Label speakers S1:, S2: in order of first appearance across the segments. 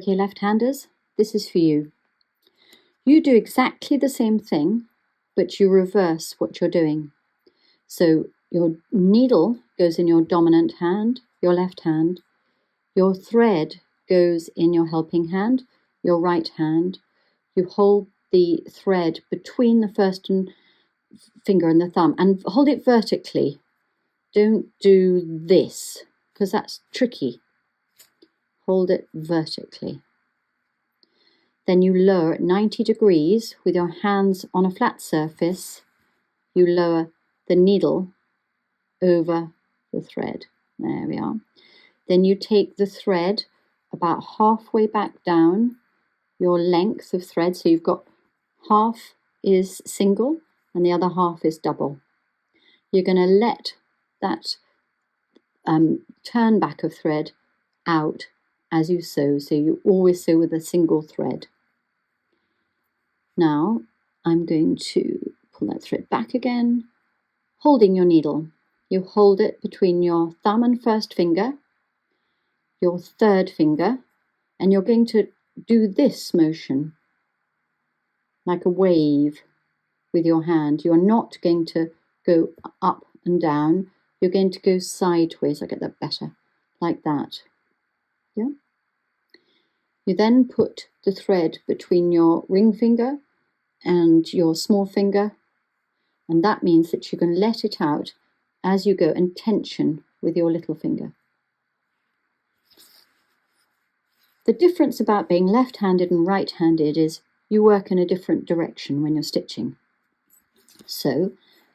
S1: Okay, left-handers, this is for you. You do exactly the same thing, but you reverse what you're doing. So your needle goes in your dominant hand, your left hand. Your thread goes in your helping hand, your right hand. You hold the thread between the first finger and the thumb and hold it vertically. Don't do this because that's tricky. Hold it vertically. Then you lower at 90 degrees with your hands on a flat surface. You lower the needle over the thread. There we are. Then you take the thread about halfway back down your length of thread. So you've got half is single and the other half is double. You're going to let that turn back of thread out as you sew. So you always sew with a single thread. Now I'm going to pull that thread back again, holding your needle. You hold it between your thumb and first finger, your third finger, and you're going to do this motion like a wave with your hand. You're not going to go up and down. You're going to go sideways. I get that better, like that. Yeah. You then put the thread between your ring finger and your small finger, and that means that you can let it out as you go and tension with your little finger. The difference about being left-handed and right-handed is you work in a different direction when you're stitching. So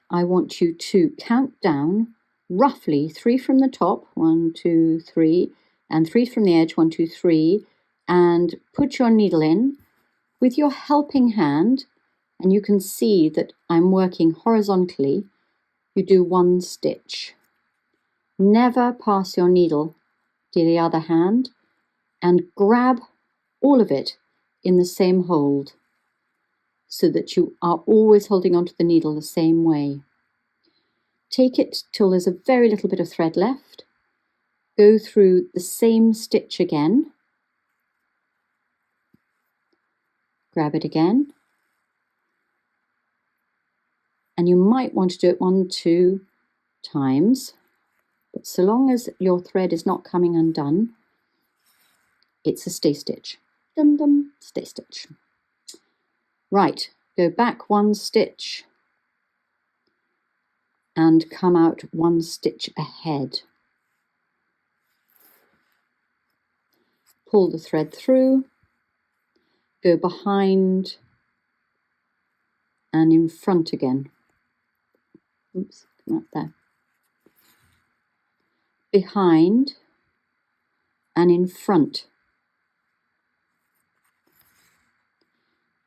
S1: I want you to count down roughly 3 from the top, 1, 2, 3, and 3 from the edge, 1, 2, 3, and put your needle in with your helping hand, and you can see that I'm working horizontally. You do 1 stitch. Never pass your needle to the other hand and grab all of it in the same hold so that you are always holding onto the needle the same way. Take it till there's a very little bit of thread left. Go through the same stitch again. Grab it again. And you might want to do it 1, 2 times, but so long as your thread is not coming undone, it's a stay stitch. Dum dum, stay stitch. Right, go back 1 stitch and come out 1 stitch ahead. Pull the thread through, go behind and in front again. Oops, come up there. Behind and in front.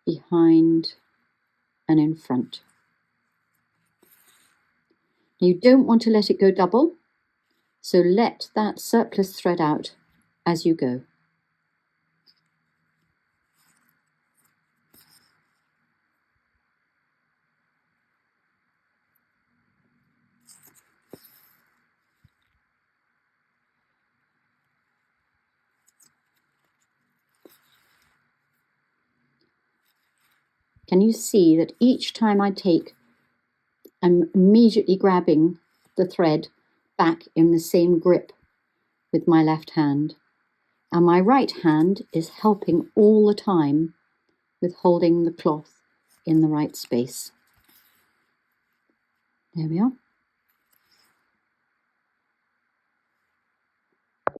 S1: Behind and in front. You don't want to let it go double, so let that surplus thread out as you go. Can you see that each time I take, I'm immediately grabbing the thread back in the same grip with my left hand, and my right hand is helping all the time with holding the cloth in the right space. There we are.